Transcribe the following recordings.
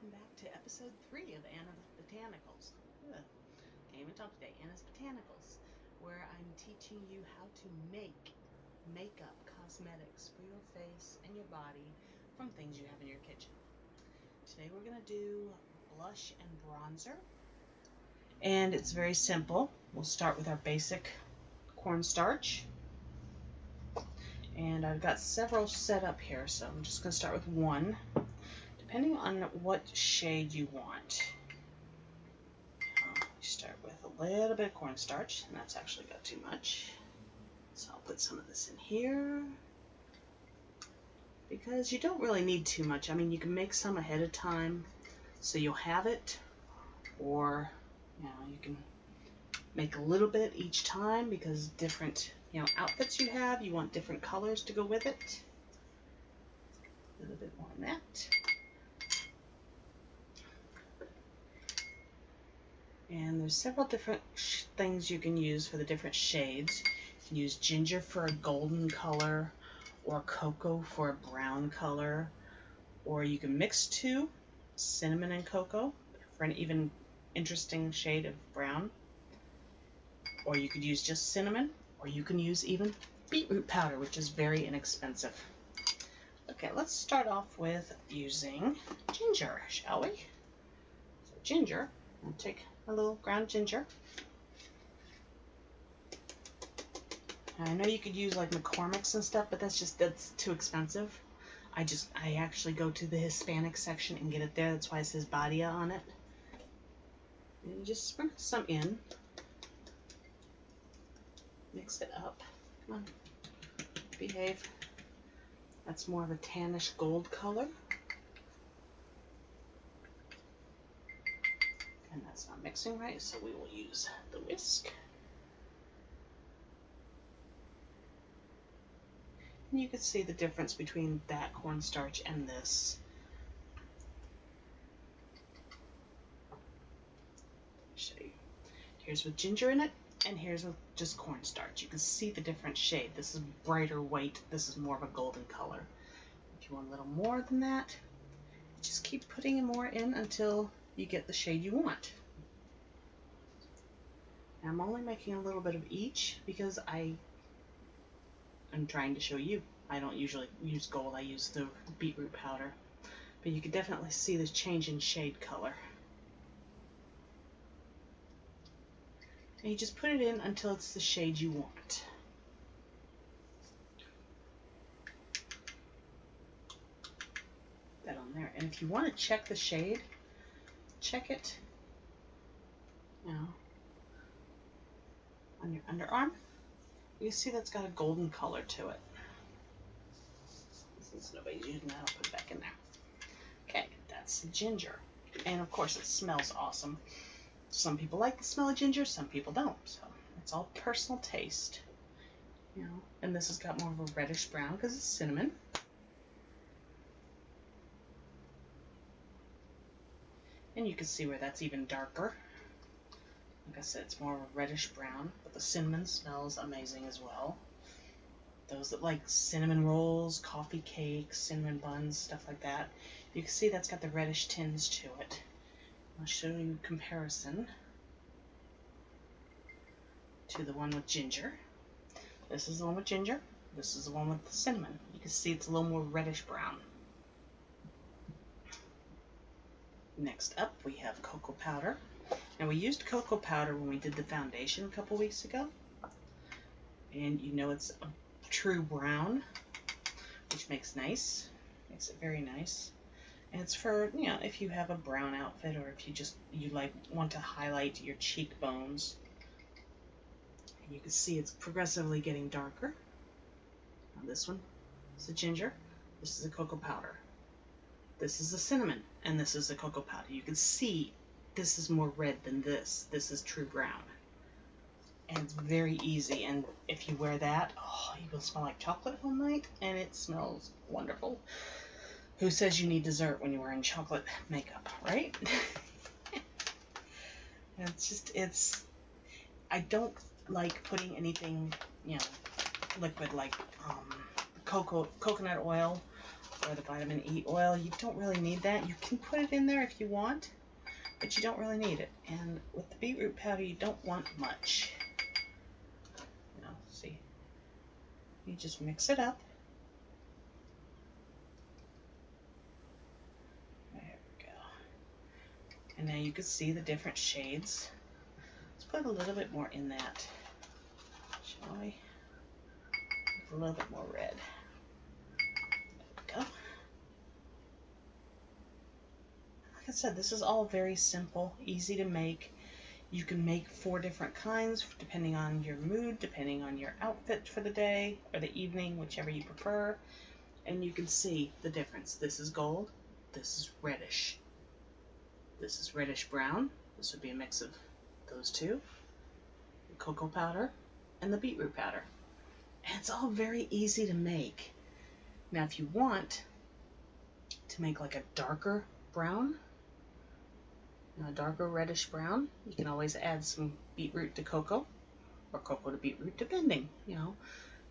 welcome back to episode 3 of Anna's Botanicals. Can't even talk today. Anna's Botanicals, where I'm teaching you how to make makeup cosmetics for your face and your body from things you have in your kitchen. Today we're going to do blush and bronzer, and it's very simple. We'll start with our basic cornstarch, and I've got several set up here, so I'm just going to start with one. Depending on what shade you want. You start with a little bit of cornstarch, and that's actually got too much. So I'll put some of this in here. Because you don't really need too much. I mean, you can make some ahead of time so you'll have it. Or, you can make a little bit each time because different, outfits you have, you want different colors to go with it. A little bit more than that. And there's several different things you can use for the different shades. You can use ginger for a golden color, or cocoa for a brown color, or you can mix two, cinnamon and cocoa, for an even interesting shade of brown. Or you could use just cinnamon, or you can use even beetroot powder, which is very inexpensive. Okay, let's start off with using ginger, shall we? So ginger, I'll take a little ground ginger. I know you could use like McCormick's and stuff, but that's too expensive. I actually go to the Hispanic section and get it there. That's why it says Badia on it. And you just sprinkle some in. Mix it up. Come on. Behave. That's more of a tannish gold color. And that's not mixing right, so we will use the whisk. And you can see the difference between that cornstarch and this. I'll show you. Here's with ginger in it, and here's with just cornstarch. You can see the different shade. This is brighter white. This is more of a golden color. If you want a little more than that, just keep putting more in until you get the shade you want. Now I'm only making a little bit of each because I'm trying to show you. I don't usually use gold, I use the beetroot powder. But you can definitely see this change in shade color. And you just put it in until it's the shade you want. That on there. And if you want to check the shade, check it on your underarm. You see that's got a golden color to it. Since nobody's using that, I'll put it back in there. Okay, that's the ginger. And of course it smells awesome. Some people like the smell of ginger, some people don't. So it's all personal taste. And this has got more of a reddish brown because it's cinnamon. And you can see where that's even darker. Like I said, it's more of a reddish brown, but the cinnamon smells amazing as well. Those that like cinnamon rolls, coffee cakes, cinnamon buns, stuff like that, you can see that's got the reddish tinge to it. I'll show you a comparison to the one with ginger. This is the one with ginger. This is the one with the cinnamon. You can see it's a little more reddish brown. Next up, we have cocoa powder. Now, we used cocoa powder when we did the foundation a couple weeks ago. And it's a true brown, which makes it very nice. And it's for, if you have a brown outfit or if you want to highlight your cheekbones. And you can see it's progressively getting darker. Now this one is the ginger. This is the cocoa powder. This is the cinnamon, and this is the cocoa powder. You can see this is more red than this. This is true brown. And it's very easy, and if you wear that, you will smell like chocolate all night, and it smells wonderful. Who says you need dessert when you're wearing chocolate makeup, right? I don't like putting anything, liquid like coconut oil or the vitamin E oil. You don't really need that. You can put it in there if you want, but you don't really need it. And with the beetroot powder, you don't want much. You know, see, you just mix it up. There we go. And now you can see the different shades. Let's put a little bit more in that, shall we? A little bit more red. There we go. Like I said, this is all very simple, easy to make. You can make 4 different kinds depending on your mood, depending on your outfit for the day or the evening, whichever you prefer. And you can see the difference. This is gold, this is reddish. This is reddish brown. This would be a mix of those two. The cocoa powder and the beetroot powder. And it's all very easy to make. Now if you want to make like a darker brown, a darker reddish brown, you can always add some beetroot to cocoa or cocoa to beetroot, depending, you know.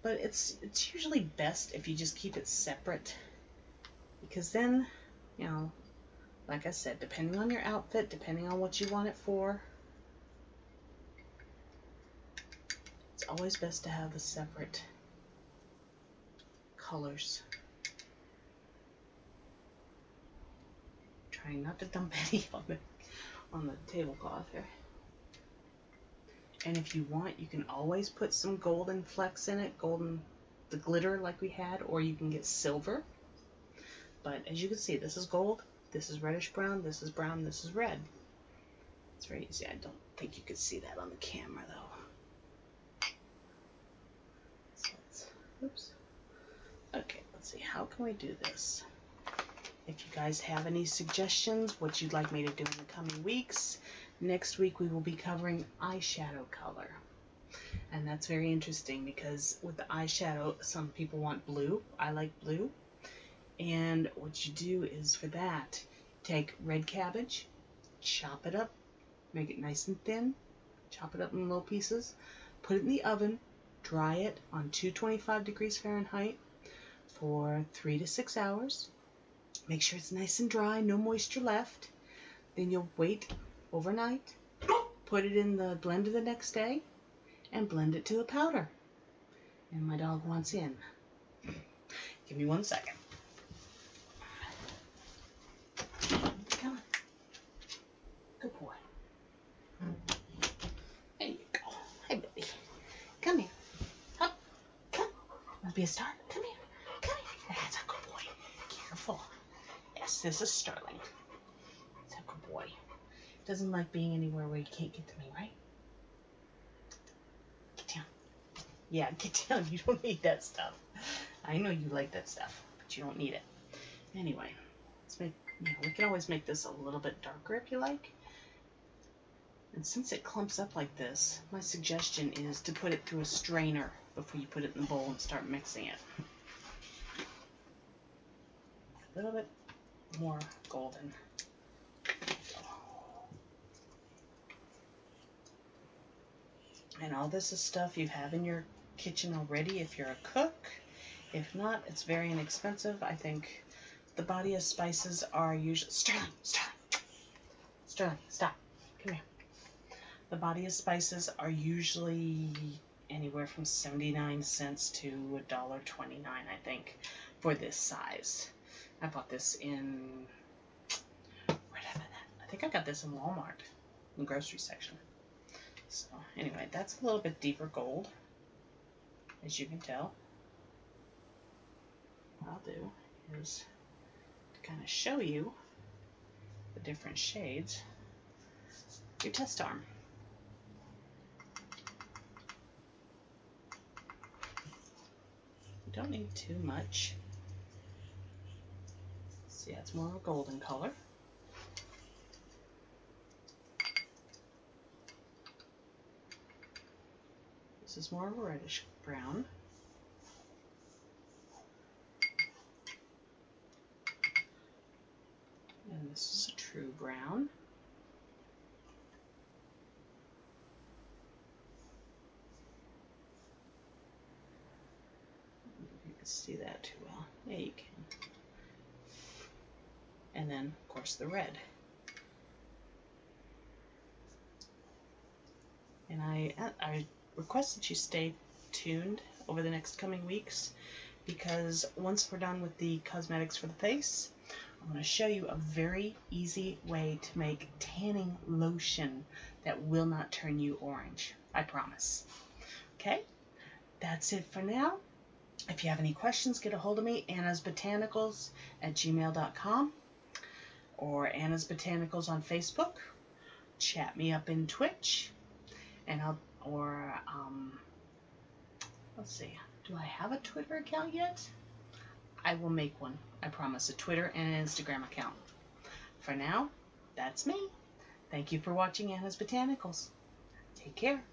But it's usually best if you just keep it separate, because then, you know, like I said, depending on your outfit, depending on what you want it for, it's always best to have the separate colors. Trying not to dump any on the tablecloth here. And if you want, you can always put some golden flecks in it, the glitter like we had, or you can get silver. But as you can see, this is gold, this is reddish brown, this is red. It's very easy. I don't think you could see that on the camera though. So oops. Okay, let's see, how can we do this? If you guys have any suggestions, what you'd like me to do in the coming weeks, next week we will be covering eyeshadow color. And that's very interesting because with the eyeshadow, some people want blue. I like blue. And what you do is for that, take red cabbage, chop it up, make it nice and thin, chop it up in little pieces, put it in the oven, dry it on 225 degrees Fahrenheit for 3 to 6 hours. Make sure it's nice and dry, no moisture left. Then you'll wait overnight, put it in the blender the next day, and blend it to a powder. And my dog wants in. Give me 1 second. Come on. Good boy. There you go. Hey, baby. Come here. Up. Come. Want to be a star? Come here. Come here. That's a good boy. Careful. Yes, this is Sterling. That's a good boy. Doesn't like being anywhere where he can't get to me, right? Get down. Yeah, get down. You don't need that stuff. I know you like that stuff, but you don't need it. Anyway, let's make, we can always make this a little bit darker if you like. And since it clumps up like this, my suggestion is to put it through a strainer before you put it in the bowl and start mixing it. A little bit more golden. And all this is stuff you have in your kitchen already if you're a cook. If not, it's very inexpensive. I think the body of spices are usually... Sterling, stop. Come here. The body of spices are usually anywhere from 79 cents to $1.29, I think, for this size. I bought this in... Where did I buy that? I think I got this in Walmart, in the grocery section. So, anyway, that's a little bit deeper gold, as you can tell. What I'll do is to kind of show you the different shades. Your test arm. You don't need too much. See, it's more of a golden color. This is more of a reddish brown. And this is a true brown. You can see that too well. Yeah, you can. and then of course the red. And I request that you stay tuned over the next coming weeks, because once we're done with the cosmetics for the face, I'm going to show you a very easy way to make tanning lotion that will not turn you orange. I promise. Okay, that's it for now. If you have any questions, get a hold of me, AnnasBotanicals@gmail.com or Anna's Botanicals on Facebook. Chat me up in Twitch, and let's see, do I have a Twitter account yet? I will make one, I promise, a Twitter and an Instagram account. For now, that's me. Thank you for watching Anna's Botanicals. Take care.